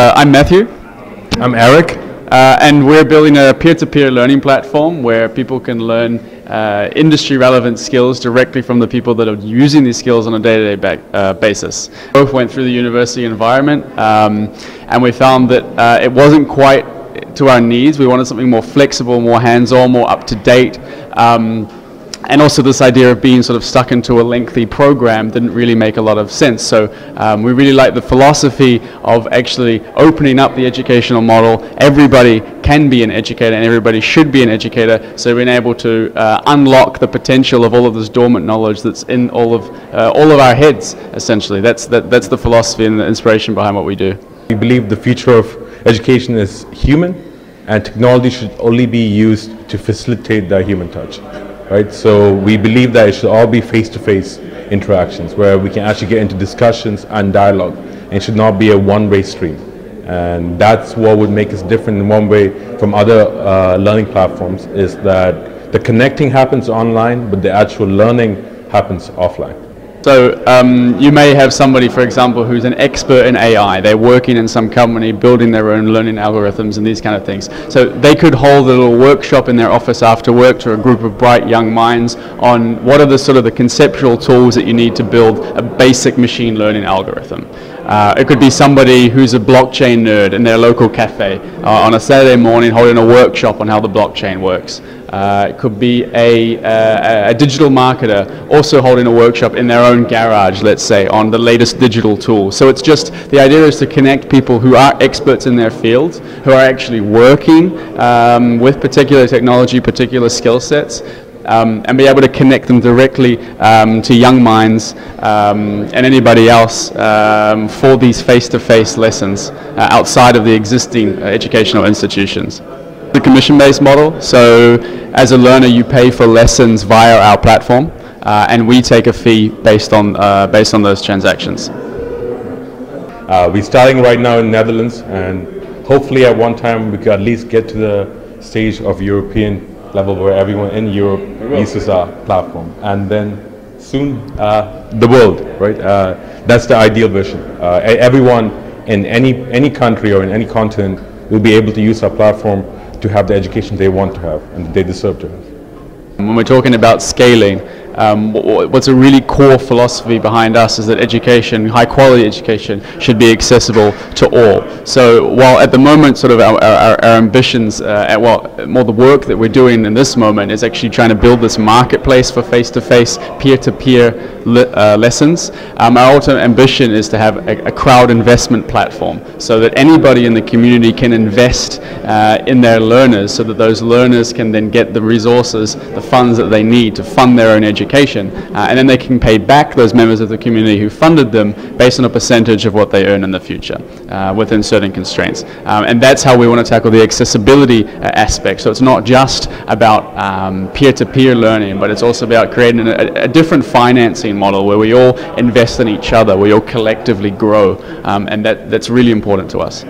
I'm Matthew. I'm Eric. And we're building a peer-to-peer learning platform where people can learn industry-relevant skills directly from the people that are using these skills on a day-to-day basis. Both went through the university environment, and we found that it wasn't quite to our needs. We wanted something more flexible, more hands-on, more up-to-date. And also this idea of being sort of stuck into a lengthy program didn't really make a lot of sense. So we really like the philosophy of actually opening up the educational model. Everybody can be an educator and everybody should be an educator. So being able to unlock the potential of all of this dormant knowledge that's in all of our heads, essentially. That's the philosophy and the inspiration behind what we do. We believe the future of education is human, and technology should only be used to facilitate the human touch. Right? So we believe that it should all be face-to-face interactions where we can actually get into discussions and dialogue, and it should not be a one-way stream. And that's what would make us different in one way from other learning platforms, is that the connecting happens online, but the actual learning happens offline. So you may have somebody, for example, who's an expert in AI. They're working in some company building their own learning algorithms and these kind of things. So they could hold a little workshop in their office after work to a group of bright young minds on what are the sort of the conceptual tools that you need to build a basic machine learning algorithm. It could be somebody who's a blockchain nerd in their local cafe on a Saturday morning holding a workshop on how the blockchain works. It could be a digital marketer also holding a workshop in their own garage, let's say, on the latest digital tool. So it's just, the idea is to connect people who are experts in their fields, who are actually working with particular technology, particular skill sets, and be able to connect them directly to young minds and anybody else for these face-to-face lessons outside of the existing educational institutions. The commission-based model, so as a learner you pay for lessons via our platform, and we take a fee based on those transactions. We're starting right now in Netherlands, and hopefully at one time we could at least get to the stage of European level where everyone in Europe uses our platform, and then soon the world, right? That's the ideal vision. Everyone in any country or in any continent will be able to use our platform to have the education they want to have and they deserve to have. When we're talking about scaling, what's a really core philosophy behind us is that education, high quality education, should be accessible to all. So while at the moment sort of our ambitions, more the work that we're doing in this moment is actually trying to build this marketplace for face-to-face, peer-to-peer lessons, our ultimate ambition is to have a crowd investment platform so that anybody in the community can invest in their learners, so that those learners can then get the resources, the funds that they need to fund their own education, and then they can pay back those members of the community who funded them based on a percentage of what they earn in the future within certain constraints. And that's how we want to tackle the accessibility aspect. So it's not just about peer-to-peer learning, but it's also about creating a different financing model where we all invest in each other, we all collectively grow, and that's really important to us.